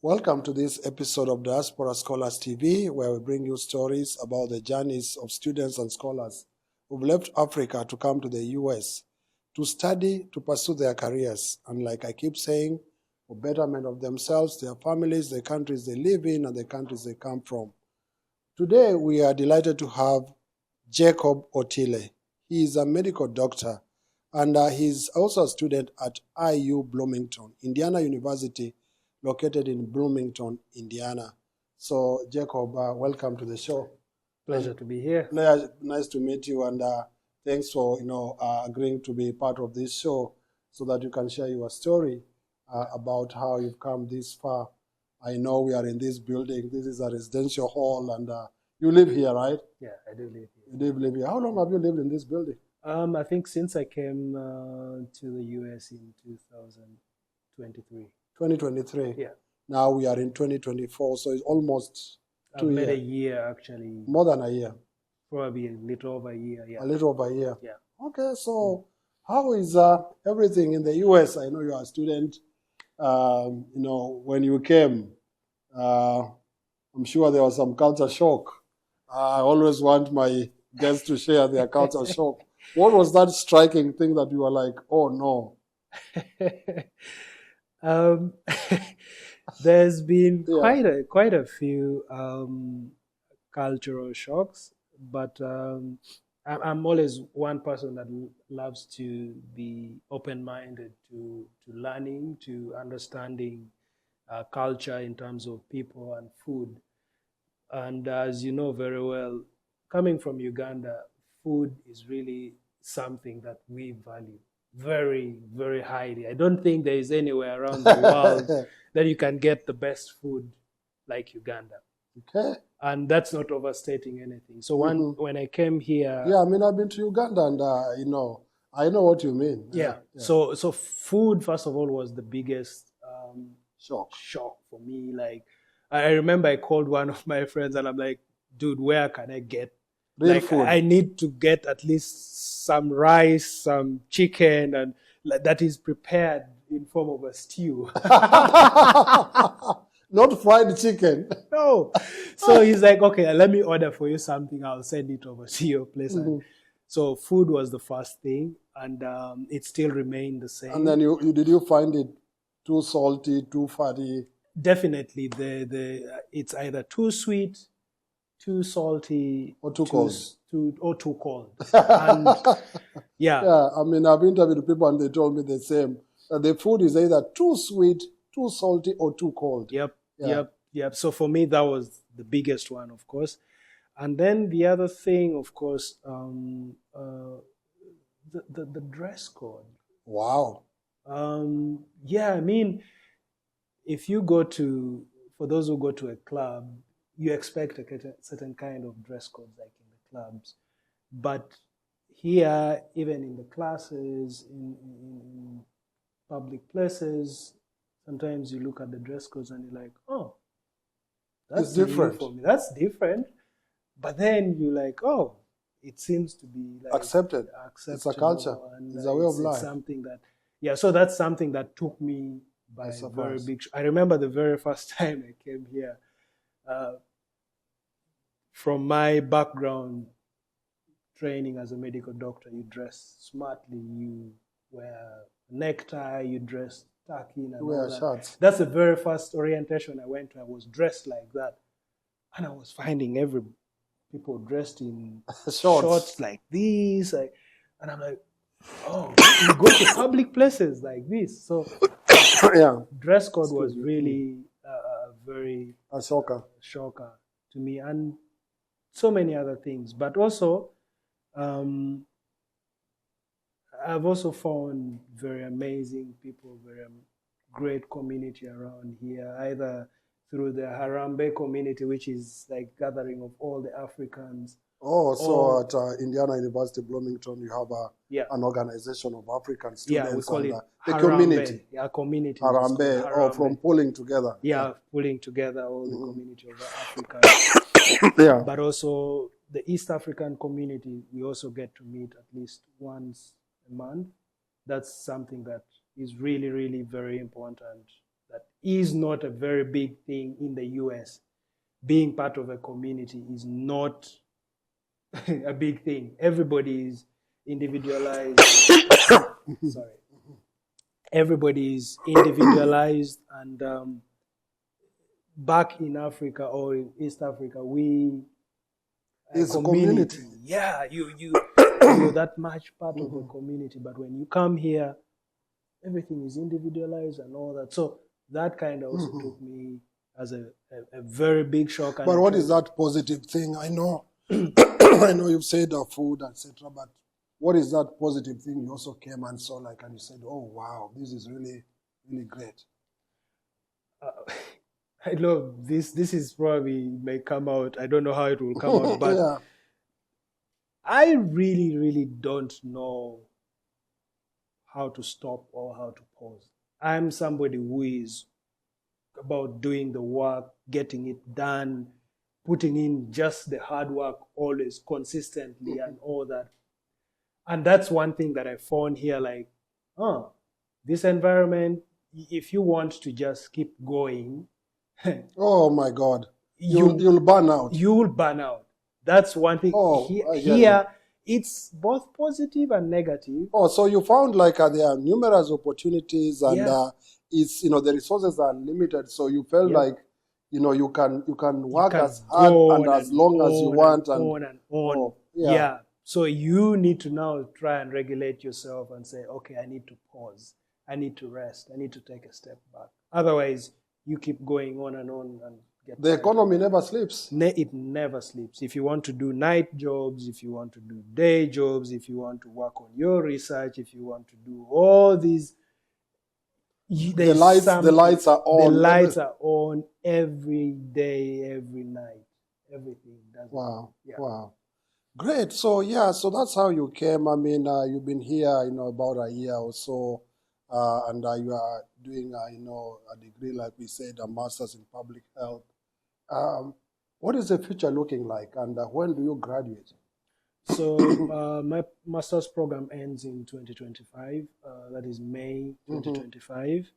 Welcome to this episode of Diaspora Scholars TV, where we bring you stories about the journeys of students and scholars who've left Africa to come to the US to study, to pursue their careers, and like I keep saying, for betterment of themselves, their families, the countries they live in, and the countries they come from. Today, we are delighted to have Jacob Otile. He is a medical doctor, and he's also a student at IU-Bloomington, Indiana University, located in Bloomington, Indiana. So, Jacob, welcome to the show. Pleasure to be here. Nice to meet you, and thanks for agreeing to be part of this show so that you can share your story about how you've come this far. I know we are in this building. This is a residential hall, and you live here, right? Yeah, I do live here. You do live here. How long have you lived in this building? I think since I came to the US in 2023. 2023. Yeah. Now we are in 2024, so it's almost 2 years. I've made a year actually. More than a year. Probably a little over a year. Yeah. A little over a year. Yeah. Okay, so how is everything in the US? I know you are a student. When you came, I'm sure there was some culture shock. I always want my guests to share their culture shock. What was that striking thing that you were like, oh no? There's been quite a few cultural shocks, but I'm always one person that loves to be open-minded to learning, to understanding culture in terms of people and food. And as you know very well, coming from Uganda, food is really something that we value very, very highly. I don't think there is anywhere around the world that you can get the best food like Uganda. Okay. And that's not overstating anything. So when I came here... Yeah, I mean, I've been to Uganda and, I know what you mean. Yeah. So food, first of all, was the biggest shock for me. Like, I remember I called one of my friends and I'm like, dude, where can I get real food? I need to get at least some rice, some chicken, and that is prepared in form of a stew. Not fried chicken. No. So he's like, okay, let me order for you something. I'll send it over to your place. So food was the first thing, and it still remained the same. And then did you find it too salty, too fatty? Definitely, it's either too sweet, too salty, or too cold. Too cold. And yeah. I mean, I've interviewed people and they told me the same. That the food is either too sweet, too salty, or too cold. Yep. So for me, that was the biggest one, of course. And then the other thing, of course, the dress code. Wow. Yeah, I mean, if you for those who go to a club, you expect a certain kind of dress code like in the clubs. But here, even in the classes, in public places, sometimes you look at the dress codes and you're like, oh, that's different for me. That's different. But then you're like, oh, it seems to be like accepted. It's a culture. It's a way of life. It's something that, so that's something that took me by a very big. I remember the very first time I came here. From my background, training as a medical doctor, you dress smartly, you wear a necktie, you dress tacky, and wear shorts. That's the very first orientation I went to. I was dressed like that, and I was finding people dressed in shorts like these, and I'm like, oh, you go to public places like this. So, dress code was really a shocker to me, and so many other things. But also, I've also found very amazing people, very great community around here, either through the Harambee community, which is like gathering of all the Africans. Oh, so at Indiana University-Bloomington, you have an organization of African students. Yeah, we call it the Harambee. community. Yeah, community. Harambee, from pulling together. Yeah, pulling together all the community of Africa. Yeah. But also the East African community, we also get to meet at least once a month. That's something that is really, really very important that is not a very big thing in the US. Being part of a community is not a big thing. Everybody is individualized. Sorry. Everybody is individualized, and back in Africa or in East Africa, it's a community. Yeah, you're that much part of the community. But when you come here, everything is individualized and all that. So that kind of also took me as a very big shock. But what is that positive thing? I know, I know you've said food, etc. But what is that positive thing you also came and saw, like, and you said, "Oh wow, this is really, really great." I know this. This is probably may come out. I don't know how it will come out, but Yeah. I really, really don't know how to stop or how to pause. I'm somebody who is about doing the work, getting it done, putting in just the hard work always consistently and all that. And that's one thing that I found here, like, this environment, if you want to just keep going, Oh my God, you'll burn out. You will burn out. That's one thing. Oh, Here, it's both positive and negative. Oh, so you found like there are numerous opportunities, and it's the resources are limited. So you felt like you can work as hard and as long as you want, and on and on. Oh, Yeah. So you need to now try and regulate yourself and say, okay, I need to pause. I need to rest. I need to take a step back. Otherwise, you keep going on and get the tired. economy never sleeps. It never sleeps. If you want to do night jobs, if you want to do day jobs, if you want to work on your research, if you want to do all these, The lights are on. The lights are on every day, every night, everything. Wow. Yeah. Wow. Great. So so that's how you came. I mean, you've been here, about a year or so, and you are doing, a degree, like we said, a master's in public health. What is the future looking like, and when do you graduate? So my master's program ends in 2025. That is May 2025.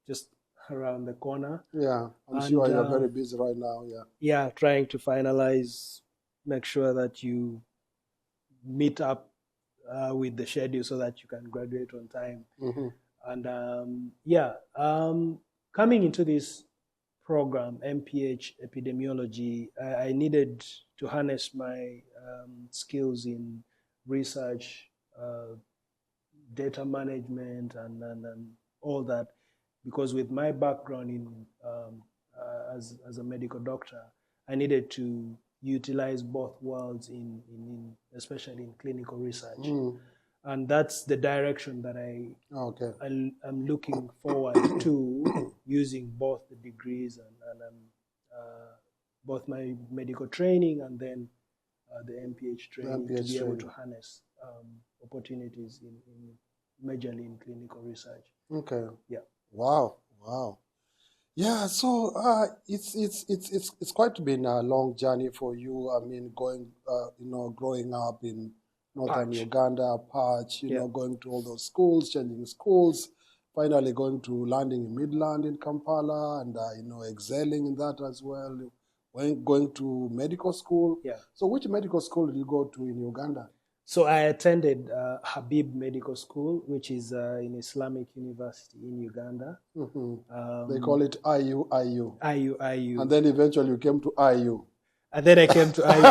Just around the corner. Yeah, I'm sure you're very busy right now. Yeah. Yeah, trying to finalize, make sure that you meet up with the schedule so that you can graduate on time. And coming into this program, MPH epidemiology, I needed to harness my skills in research, data management, and all that, because with my background in as a medical doctor, I needed to utilize both worlds in especially in clinical research. And that's the direction that I'm looking forward to, using both the degrees and both my medical training and then the MPH training, to be able to harness opportunities in majorly in clinical research. Okay. Yeah. Wow. Yeah. So it's quite been a long journey for you. I mean, growing up in northern Uganda, going to all those schools, changing schools, finally going to landing in Midland in Kampala, and excelling in that as well. Going to medical school. Yeah. So which medical school did you go to in Uganda? So I attended Habib Medical School, which is in Islamic University in Uganda. They call it IUIU. IUIU. And then eventually you came to IU. And then I came to IU.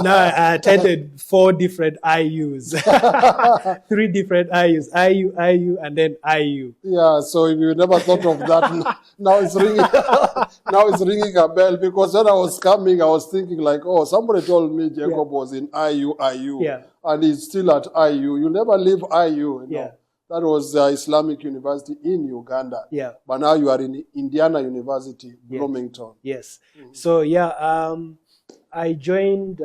Now I attended 4 different IUs. 3 different IUs. IU, and then IU. Yeah, so if you never thought of that, now it's ringing. Now it's ringing a bell, because when I was coming, I was thinking like, oh, somebody told me Jacob was in IUIU, and he's still at IU. You never leave IU. Yeah. That was Islamic University in Uganda. Yeah. But now you are in Indiana University-Bloomington. Yes. So I joined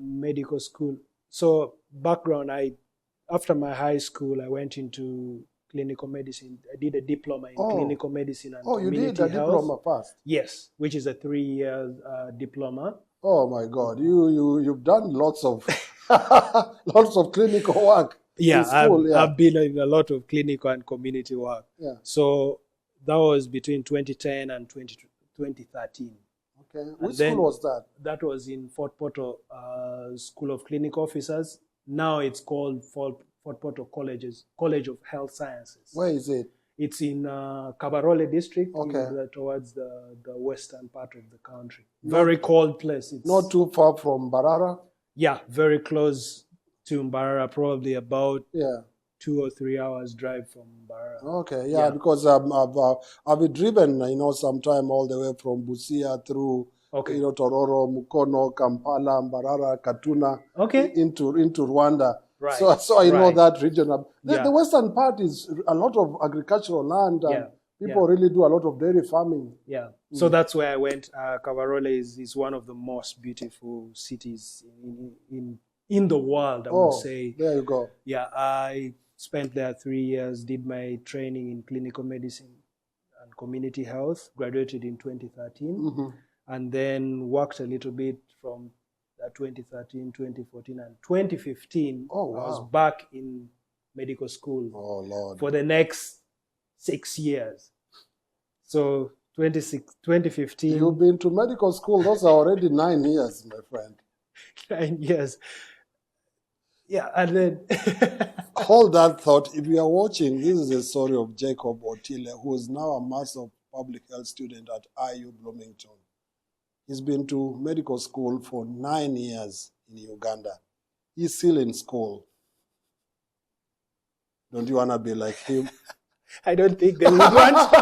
medical school. So background, after my high school, I went into clinical medicine. I did a diploma in clinical medicine and community health. You did a diploma first? Yes, which is a 3-year diploma. Oh my God, you've done lots of lots of clinical work. Yeah, I've been in a lot of clinical and community work. Yeah. So That was between 2010 and 2013. Okay. Which school was that? That was in Fort Portal School of Clinic Officers. Now it's called Fort Portal College of Health Sciences. Where is it? It's in Kabarole district, okay. Towards the western part of the country. Very cold place. It's not too far from Mbarara? Yeah, very close to Mbarara, probably about 2 or 3 hours drive from Mbarara. Okay, yeah. Because I've been driven, sometime all the way from Busia through, Tororo, Mukono, Kampala, Mbarara, Katuna, into Rwanda. Right. So I know that region. The western part is a lot of agricultural land. People really do a lot of dairy farming. Yeah. So that's where I went. Kabarole is one of the most beautiful cities in the world, I would say. There you go. Yeah, I spent there 3 years, did my training in clinical medicine and community health, graduated in 2013, and then worked a little bit from 2013, 2014, and 2015. I was back in medical school for the next 6 years. So 2015. You've been to medical school. Those are already 9 years, my friend. 9 years. Yeah, and then... Hold that thought. If you are watching, this is the story of Jacob Otile, who is now a Master of Public Health student at IU-Bloomington. He's been to medical school for 9 years in Uganda. He's still in school. Don't you want to be like him? I don't think they would want.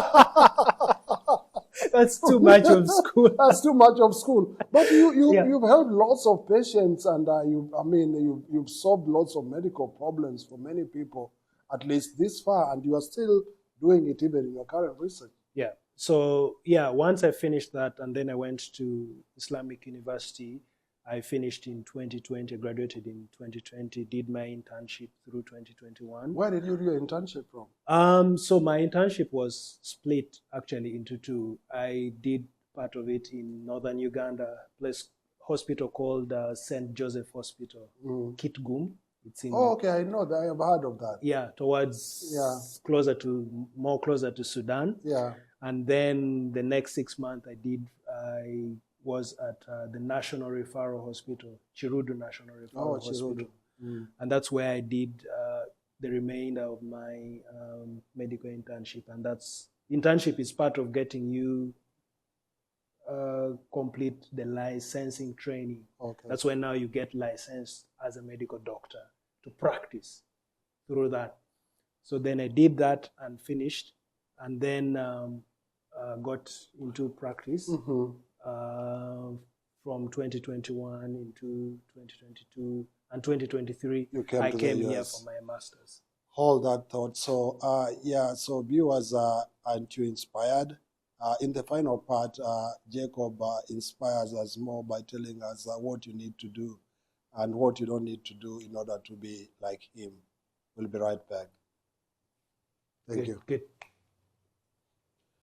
That's too much of school. That's too much of school. But you've helped lots of patients, and you've solved lots of medical problems for many people, at least this far, and you are still doing it even in your current research. Yeah. So once I finished that, and then I went to Islamic University. I finished in 2020, graduated in 2020, did my internship through 2021. Where did you do your internship from? So my internship was split actually into two. I did part of it in northern Uganda, a hospital called St. Joseph Hospital, Kitgum. It's in, I know that. I have heard of that. Yeah, more closer to Sudan. Yeah. And then the next 6 months I was at the National Referral Hospital, Chirudu National Referral Hospital. And that's where I did the remainder of my medical internship. And internship is part of getting you complete the licensing training. Okay. That's when now you get licensed as a medical doctor to practice through that. So then I did that and finished, and then got into practice. From 2021 into 2022 and 2023, I came here for my master's. Hold that thought. So, so viewers, aren't you inspired? In the final part, Jacob inspires us more by telling us what you need to do and what you don't need to do in order to be like him. We'll be right back. Thank you. Good.